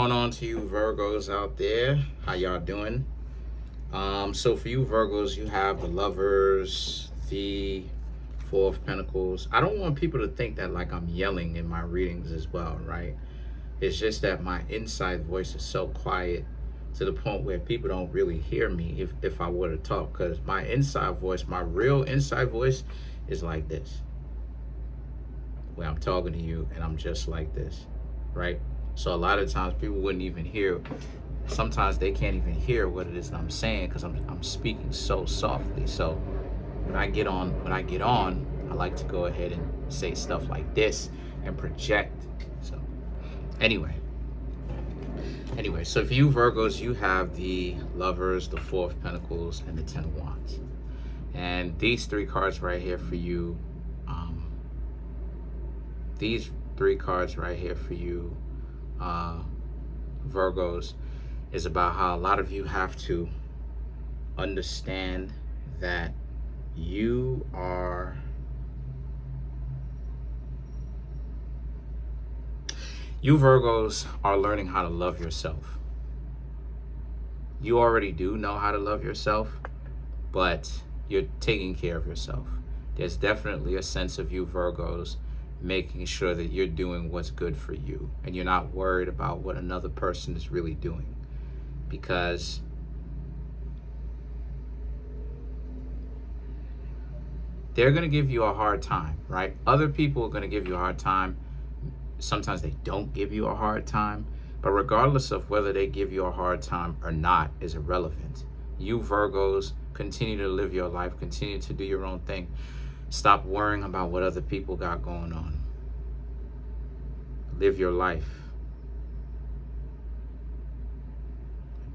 Going on to you Virgos out there, how y'all doing? So for you Virgos, you have the Lovers, the Four of Pentacles. I don't want people to think that like I'm yelling in my readings as well, right? It's just that my inside voice is so quiet to the point where people don't really hear me if I were to talk, because my inside voice, my real inside voice is like this, where I'm talking to you and I'm just like this, right? So a lot of times people wouldn't even hear. Sometimes they can't even hear what it is that I'm saying because I'm speaking so softly. So when I get on, I like to go ahead and say stuff like this and project. So anyway, so for you Virgos, you have the Lovers, the Four of Pentacles, and the Ten of Wands. And these three cards right here for you, Virgos, is about how a lot of you have to understand that you Virgos are learning how to love yourself. You already do know how to love yourself, but you're taking care of yourself. There's definitely a sense of you Virgos making sure that you're doing what's good for you and you're not worried about what another person is really doing, because they're going to give you a hard time, right? Other people are going to give you a hard time. Sometimes they don't give you a hard time, but regardless of whether they give you a hard time or not is irrelevant. You Virgos, continue to live your life, continue to do your own thing. Stop worrying about what other people got going on. Live your life.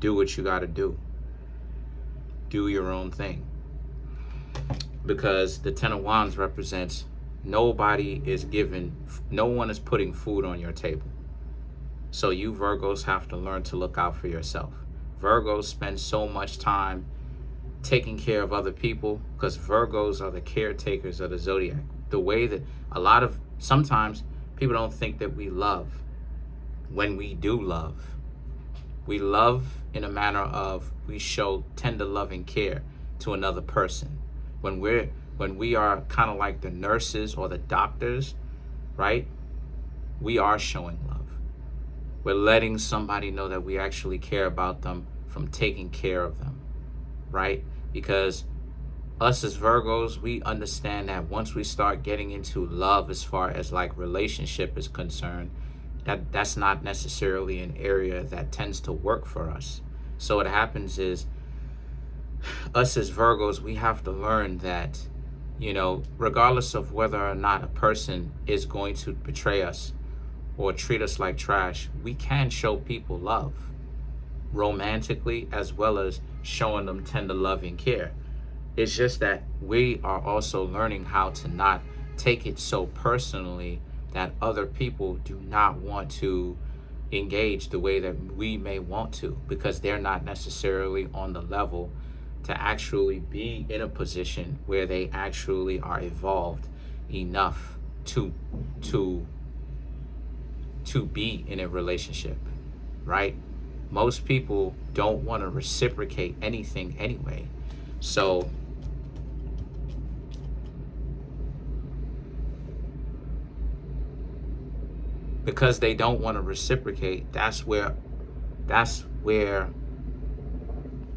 Do what you got to do. Do your own thing. Because the Ten of Wands represents no one is putting food on your table. So you Virgos have to learn to look out for yourself. Virgos spend so much time taking care of other people because Virgos are the caretakers of the zodiac. The way that sometimes people don't think that we love. When we do love, we love in a manner of we show tender loving care to another person. When we are kind of like the nurses or the doctors, right? We are showing love. We're letting somebody know that we actually care about them from taking care of them, right? Because us as Virgos, we understand that once we start getting into love as far as like relationship is concerned, that's not necessarily an area that tends to work for us. So what happens is, us as Virgos, we have to learn that, regardless of whether or not a person is going to betray us or treat us like trash, we can show people love romantically as well as showing them tender loving care. It's just that we are also learning how to not take it so personally that other people do not want to engage the way that we may want to, because they're not necessarily on the level to actually be in a position where they actually are evolved enough to be in a relationship, right? Most people don't want to reciprocate anything anyway. So because they don't want to reciprocate, that's where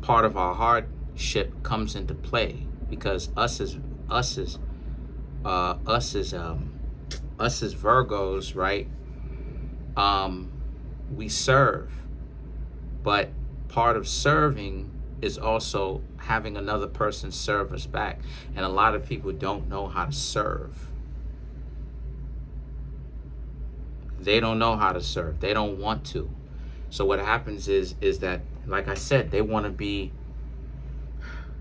part of our hardship comes into play, because us as Virgos, right? We serve, but part of serving is also having another person serve us back, and a lot of people don't know how to serve. They don't know how to serve. They don't want to. So what happens is that, like I said, they want to be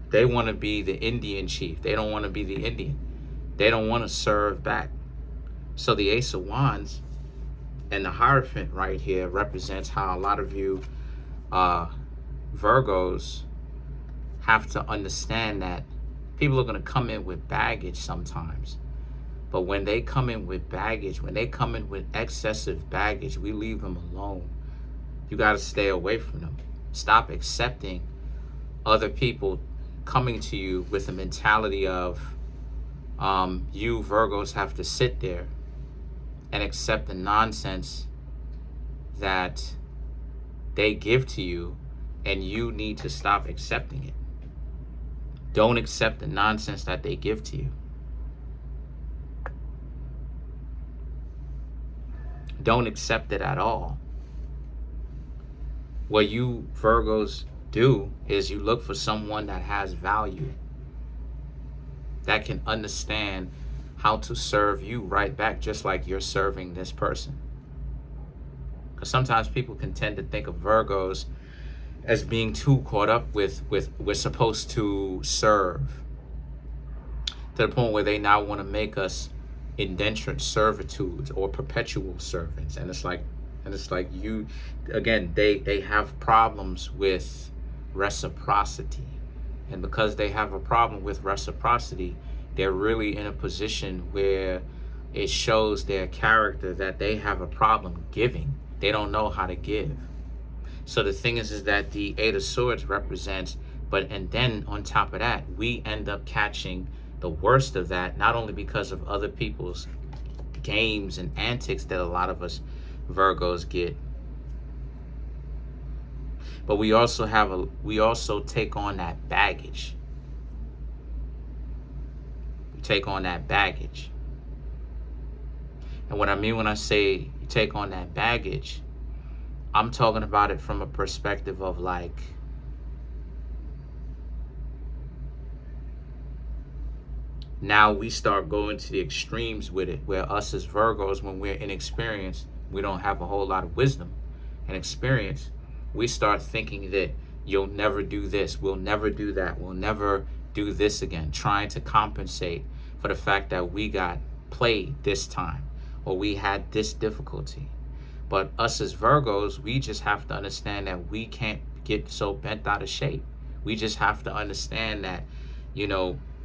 the Indian chief. They don't want to be the Indian. They don't want to serve back. So the Ace of Wands and the Hierophant right here represents how a lot of you Virgos have to understand that people are going to come in with baggage sometimes. But when they come in with baggage, when they come in with excessive baggage, we leave them alone. You got to stay away from them. Stop accepting other people coming to you with a mentality of you Virgos have to sit there and accept the nonsense that they give to you, and you need to stop accepting it. Don't accept the nonsense that they give to you. Don't accept it at all. What you Virgos do is you look for someone that has value, that can understand how to serve you right back, just like you're serving this person. Because sometimes people can tend to think of Virgos as being too caught up with we're supposed to serve, to the point where they now want to make us indentured servitudes or perpetual servants. And it's like you, again, they have problems with reciprocity. And because they have a problem with reciprocity, they're really in a position where it shows their character that they have a problem giving. They don't know how to give. So the thing is that the Eight of Swords represents, and then on top of that, we end up catching the worst of that, not only because of other people's games and antics that a lot of us Virgos get, but we also take on that baggage. We take on that baggage. And what I mean when I say you take on that baggage, I'm talking about it from a perspective of like, now we start going to the extremes with it, where us as Virgos, when we're inexperienced, we don't have a whole lot of wisdom and experience. We start thinking that you'll never do this, we'll never do that, we'll never do this again, trying to compensate for the fact that we got played this time or we had this difficulty. But us as Virgos, we just have to understand that we can't get so bent out of shape. We just have to understand that,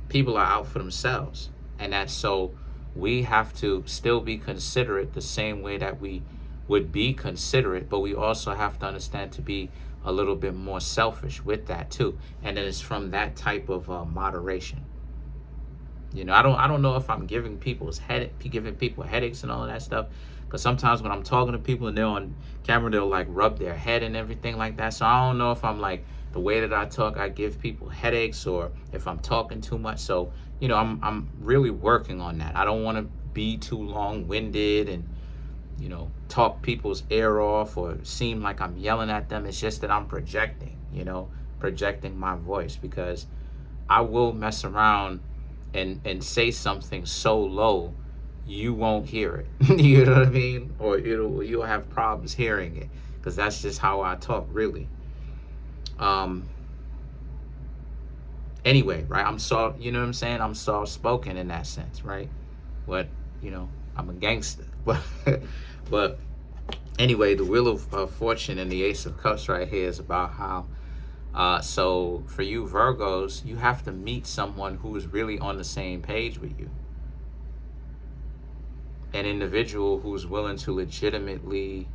people are out for themselves. And that's so we have to still be considerate the same way that we would be considerate, but we also have to understand to be a little bit more selfish with that too. And then it's from that type of moderation. I don't know if I'm giving people headaches and all of that stuff, because sometimes when I'm talking to people and they're on camera, they'll like rub their head and everything like that. So I don't know if I'm like, the way that I talk, I give people headaches, or if I'm talking too much. So, I'm really working on that. I don't want to be too long-winded and, talk people's ear off or seem like I'm yelling at them. It's just that I'm projecting my voice, because I will mess around and say something so low you won't hear it. You know what I mean? Or you'll have problems hearing it, because that's just how I talk, really. Anyway, right? I'm soft spoken in that sense, right? But I'm a gangster. But anyway, the Wheel of Fortune and the Ace of Cups right here is about how so for you Virgos, you have to meet someone who is really on the same page with you. An individual who's willing to legitimately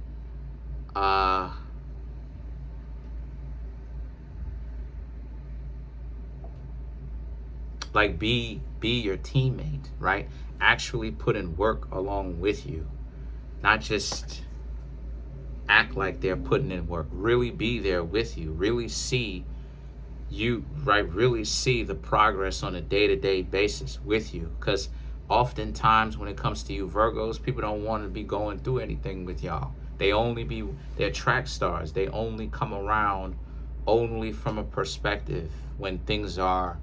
be your teammate, right? Actually put in work along with you, not just act like they're putting in work. Really be there with you. Really see you, right? Really see the progress on a day-to-day basis with you. Because oftentimes when it comes to you Virgos, people don't want to be going through anything with y'all. They're track stars. They only come around only from a perspective when things are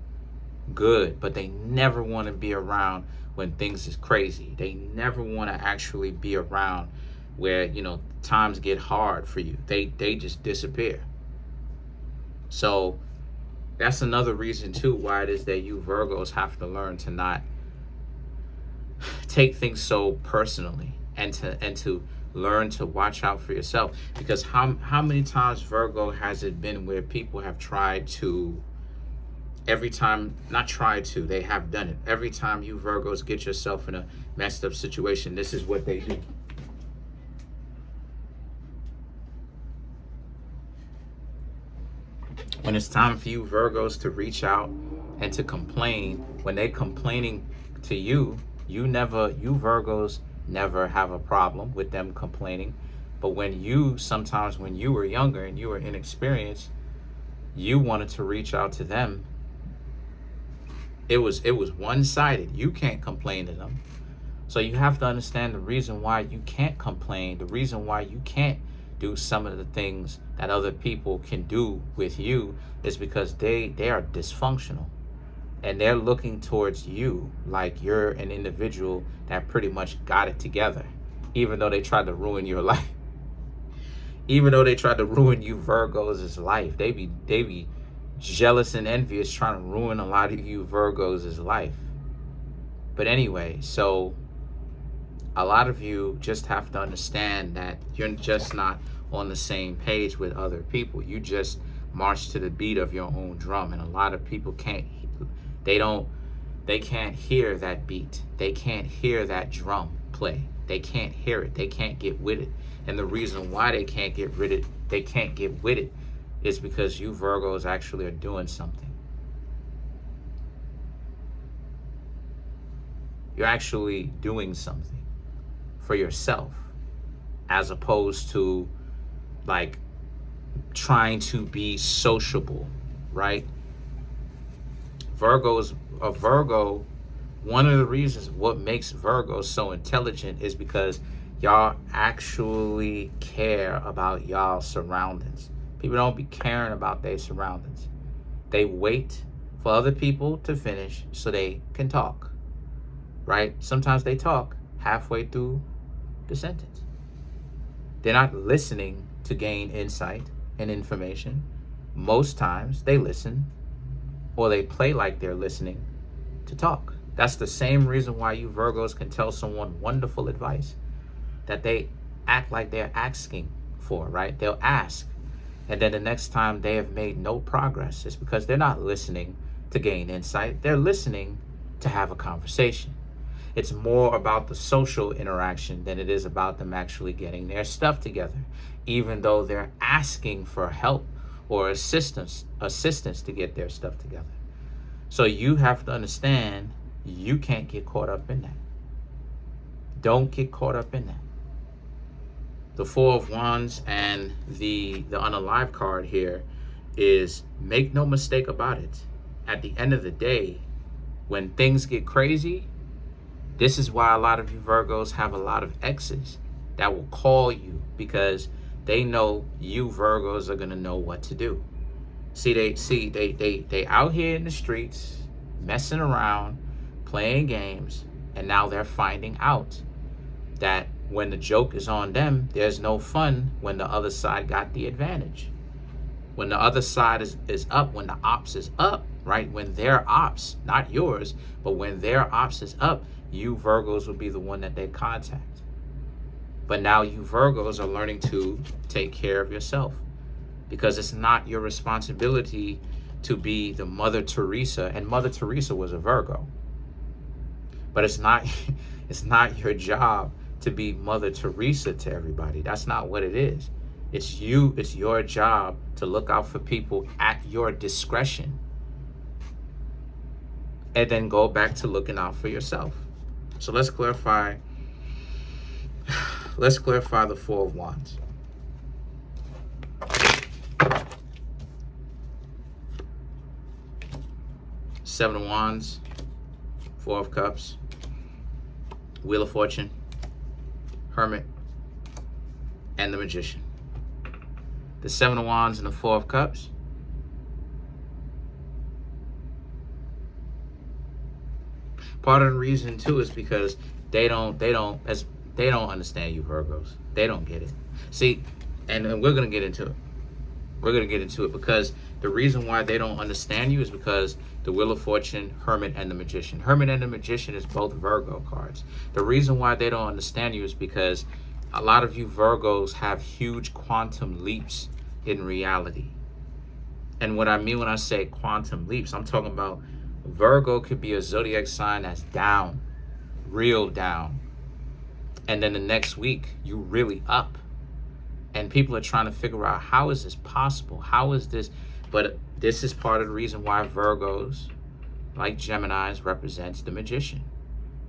good, but they never want to be around when things is crazy. They never want to actually be around where times get hard for you. They just disappear. So that's another reason too why it is that you Virgos have to learn to not take things so personally, and to learn to watch out for yourself. Because how many times, Virgo, has it been where people have tried to, every time, not tried to, they have done it. Every time you Virgos get yourself in a messed up situation, this is what they do. When it's time for you Virgos to reach out and to complain, when they're complaining to you, you Virgos never have a problem with them complaining. But sometimes when you were younger and you were inexperienced, you wanted to reach out to them. It was one-sided. You can't complain to them. So you have to understand the reason why you can't complain, the reason why you can't do some of the things that other people can do with you is because they are dysfunctional. And they're looking towards you like you're an individual that pretty much got it together, even though they tried to ruin your life. Even though they tried to ruin you Virgos' life, they be jealous and envious trying to ruin a lot of you Virgos' life. But anyway, so a lot of you just have to understand that you're just not on the same page with other people. You just march to the beat of your own drum, and a lot of people can't hear that beat. They can't hear that drum play. They can't hear it. They can't get with it. And the reason why they can't get with it is because you Virgos actually are doing something. You're actually doing something for yourself, as opposed to like trying to be sociable, right? A Virgo, one of the reasons what makes Virgos so intelligent is because y'all actually care about y'all's surroundings. People don't be caring about their surroundings. They wait for other people to finish so they can talk, right? Sometimes they talk halfway through the sentence. They're not listening to gain insight and information. Most times they listen, or they play like they're listening to talk. That's the same reason why you Virgos can tell someone wonderful advice that they act like they're asking for, right? They'll ask, and then the next time they have made no progress. It's because they're not listening to gain insight. They're listening to have a conversation. It's more about the social interaction than it is about them actually getting their stuff together, even though they're asking for help or assistance to get their stuff together. So you have to understand, you can't get caught up in that. Don't get caught up in that. The Four of Wands and the unalive card here is, make no mistake about it. At the end of the day, when things get crazy, this is why a lot of you Virgos have a lot of exes that will call you, because they know you Virgos are gonna know what to do. They out here in the streets messing around, playing games, and now they're finding out that when the joke is on them, there's no fun when the other side got the advantage. When the other side is up, when the ops is up, right? When their ops, not yours, but when their ops is up, you Virgos will be the one that they contact. But now you Virgos are learning to take care of yourself, because it's not your responsibility to be the Mother Teresa, and Mother Teresa was a Virgo. But it's not your job to be Mother Teresa to everybody. That's not what it is. It's your job to look out for people at your discretion, and then go back to looking out for yourself. So let's clarify the Four of Wands. Seven of Wands, Four of Cups, Wheel of Fortune, Hermit, and the Magician. The Seven of Wands and the Four of Cups. Part of the reason too is because they don't understand you Virgos. They don't get it. See, and we're gonna get into it. We're gonna get into it because the reason why they don't understand you is because the Wheel of Fortune, Hermit, and the Magician. Hermit and the Magician is both Virgo cards. The reason why they don't understand you is because a lot of you Virgos have huge quantum leaps in reality. And what I mean when I say quantum leaps, I'm talking about Virgo could be a zodiac sign that's down, real down. And then the next week, you really up. And people are trying to figure out, how is this possible? How is this? But this is part of the reason why Virgos, like Geminis, represents the magician.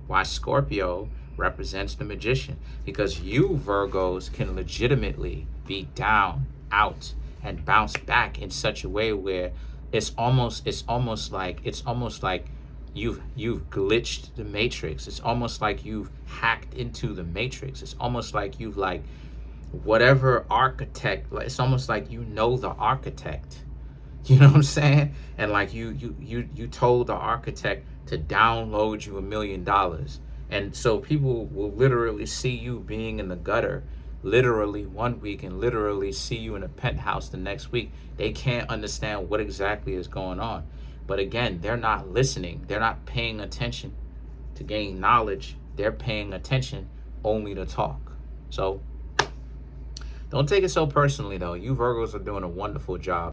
Why Scorpio represents the magician. Because you Virgos can legitimately be down, out, and bounce back in such a way where it's almost like you've glitched the matrix. It's almost like you've hacked into the matrix. It's almost like you've like whatever architect, like it's almost like you know the architect. You know what I'm saying? And like you told the architect to download you $1 million. And so people will literally see you being in the gutter literally one week and literally see you in a penthouse the next week. They can't understand what exactly is going on. But again, they're not listening. They're not paying attention to gain knowledge. They're paying attention only to talk. So don't take it so personally, though. You Virgos are doing a wonderful job.